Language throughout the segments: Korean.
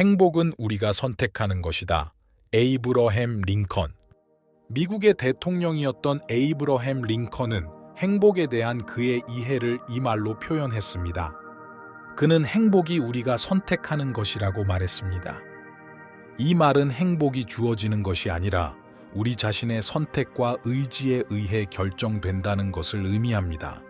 행복은 우리가 선택하는 것이다. 에이브러햄 링컨. 미국의 대통령이었던 에이브러햄 링컨은 행복에 대한 그의 이해를 이 말로 표현했습니다. 그는 행복이 우리가 선택하는 것이라고 말했습니다. 이 말은 행복이 주어지는 것이 아니라 우리 자신의 선택과 의지에 의해 결정된다는 것을 의미합니다.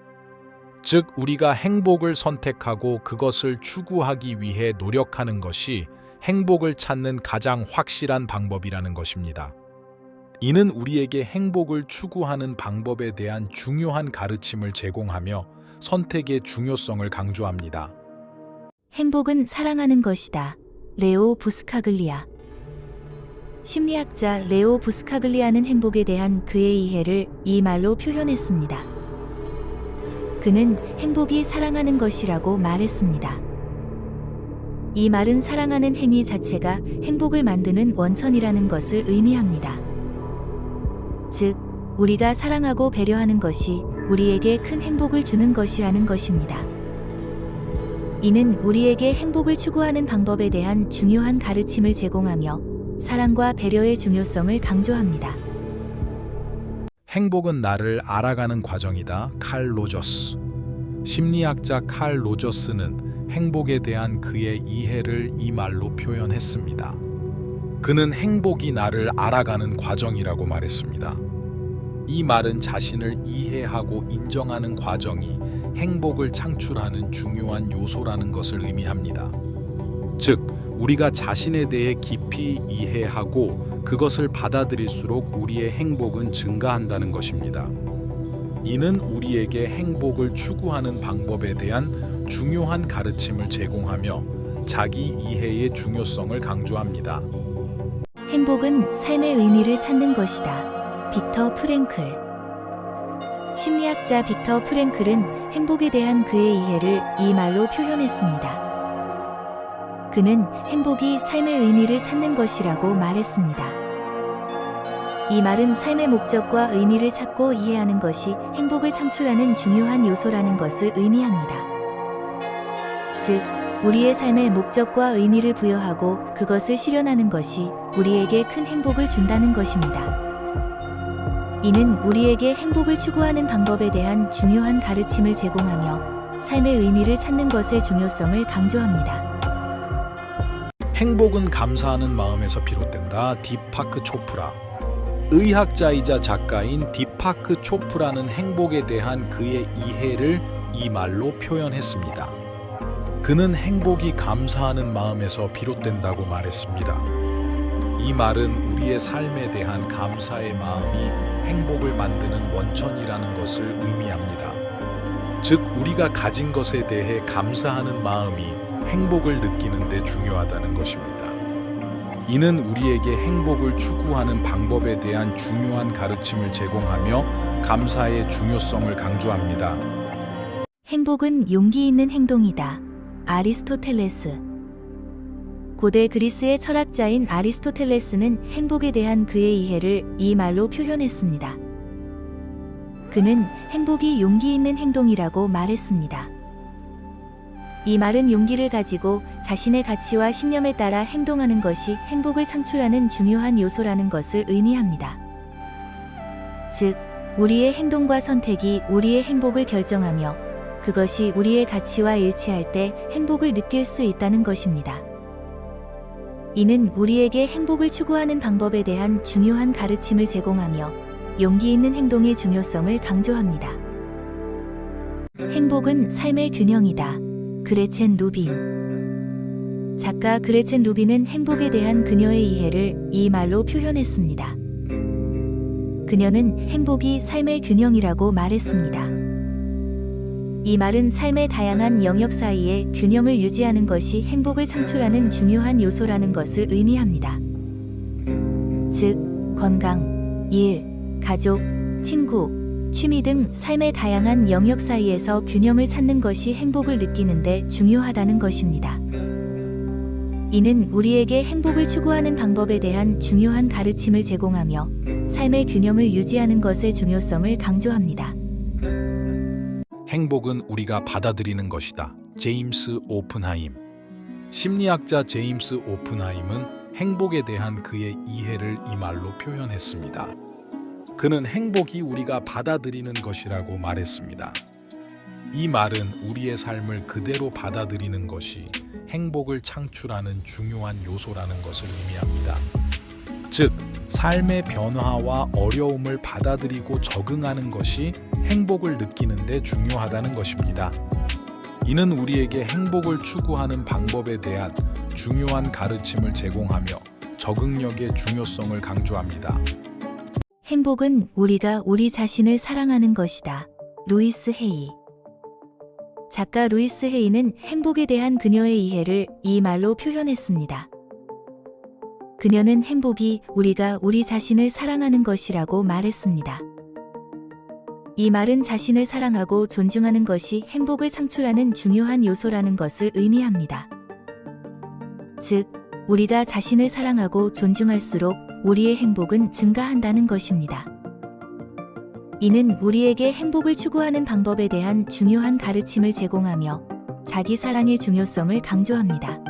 즉, 우리가 행복을 선택하고 그것을 추구하기 위해 노력하는 것이 행복을 찾는 가장 확실한 방법이라는 것입니다. 이는 우리에게 행복을 추구하는 방법에 대한 중요한 가르침을 제공하며 선택의 중요성을 강조합니다. 행복은 사랑하는 것이다. 레오 부스카글리아. 심리학자 레오 부스카글리아는 행복에 대한 그의 이해를 이 말로 표현했습니다. 그는 행복이 사랑하는 것이라고 말했습니다. 이 말은 사랑하는 행위 자체가 행복을 만드는 원천이라는 것을 의미합니다. 즉, 우리가 사랑하고 배려하는 것이 우리에게 큰 행복을 주는 것이라는 것입니다. 이는 우리에게 행복을 추구하는 방법에 대한 중요한 가르침을 제공하며 사랑과 배려의 중요성을 강조합니다. 행복은 나를 알아가는 과정이다. 칼 로저스. 심리학자 칼 로저스는 행복에 대한 그의 이해를 이 말로 표현했습니다. 그는 행복이 나를 알아가는 과정이라고 말했습니다. 이 말은 자신을 이해하고 인정하는 과정이 행복을 창출하는 중요한 요소라는 것을 의미합니다. 즉, 우리가 자신에 대해 깊이 이해하고 그것을 받아들일수록 우리의 행복은 증가한다는 것입니다. 이는 우리에게 행복을 추구하는 방법에 대한 중요한 가르침을 제공하며 자기 이해의 중요성을 강조합니다. 행복은 삶의 의미를 찾는 것이다. 빅터 프랭클. 심리학자 빅터 프랭클은 행복에 대한 그의 이해를 이 말로 표현했습니다. 그는 행복이 삶의 의미를 찾는 것이라고 말했습니다. 이 말은 삶의 목적과 의미를 찾고 이해하는 것이 행복을 창출하는 중요한 요소라는 것을 의미합니다. 즉, 우리의 삶의 목적과 의미를 부여하고 그것을 실현하는 것이 우리에게 큰 행복을 준다는 것입니다. 이는 우리에게 행복을 추구하는 방법에 대한 중요한 가르침을 제공하며 삶의 의미를 찾는 것의 중요성을 강조합니다. 행복은 감사하는 마음에서 비롯된다. 디파크 초프라. 의학자이자 작가인 디파크 초프라는 행복에 대한 그의 이해를 이 말로 표현했습니다. 그는 행복이 감사하는 마음에서 비롯된다고 말했습니다. 이 말은 우리의 삶에 대한 감사의 마음이 행복을 만드는 원천이라는 것을 의미합니다. 즉, 우리가 가진 것에 대해 감사하는 마음이 행복을 느끼는 데 중요하다는 것입니다. 이는 우리에게 행복을 추구하는 방법에 대한 중요한 가르침을 제공하며 감사의 중요성을 강조합니다. 행복은 용기 있는 행동이다. 아리스토텔레스. 고대 그리스의 철학자인 아리스토텔레스는 행복에 대한 그의 이해를 이 말로 표현했습니다. 그는 행복이 용기 있는 행동이라고 말했습니다. 이 말은 용기를 가지고 자신의 가치와 신념에 따라 행동하는 것이 행복을 창출하는 중요한 요소라는 것을 의미합니다. 즉, 우리의 행동과 선택이 우리의 행복을 결정하며 그것이 우리의 가치와 일치할 때 행복을 느낄 수 있다는 것입니다. 이는 우리에게 행복을 추구하는 방법에 대한 중요한 가르침을 제공하며 용기 있는 행동의 중요성을 강조합니다. 행복은 삶의 균형이다. 그레첸 루빈. 작가 그레첸 루빈은 행복에 대한 그녀의 이해를 이 말로 표현했습니다. 그녀는 행복이 삶의 균형이라고 말했습니다. 이 말은 삶의 다양한 영역 사이에 균형을 유지하는 것이 행복을 창출하는 중요한 요소라는 것을 의미합니다. 즉, 건강, 일, 가족, 친구, 취미 등 삶의 다양한 영역 사이에서 균형을 찾는 것이 행복을 느끼는 데 중요하다는 것입니다. 이는 우리에게 행복을 추구하는 방법에 대한 중요한 가르침을 제공하며 삶의 균형을 유지하는 것의 중요성을 강조합니다. 행복은 우리가 받아들이는 것이다. 제임스 오픈하임. 심리학자 제임스 오픈하임은 행복에 대한 그의 이해를 이 말로 표현했습니다. 그는 행복이 우리가 받아들이는 것이라고 말했습니다. 이 말은 우리의 삶을 그대로 받아들이는 것이 행복을 창출하는 중요한 요소라는 것을 의미합니다. 즉, 삶의 변화와 어려움을 받아들이고 적응하는 것이 행복을 느끼는 데 중요하다는 것입니다. 이는 우리에게 행복을 추구하는 방법에 대한 중요한 가르침을 제공하며 적응력의 중요성을 강조합니다. 행복은 우리가 우리 자신을 사랑하는 것이다. 루이스 헤이. 작가 루이스 헤이는 행복에 대한 그녀의 이해를 이 말로 표현했습니다. 그녀는 행복이 우리가 우리 자신을 사랑하는 것이라고 말했습니다. 이 말은 자신을 사랑하고 존중하는 것이 행복을 창출하는 중요한 요소라는 것을 의미합니다. 즉, 우리가 자신을 사랑하고 존중할수록 우리의 행복은 증가한다는 것입니다. 이는 우리에게 행복을 추구하는 방법에 대한 중요한 가르침을 제공하며 자기 사랑의 중요성을 강조합니다.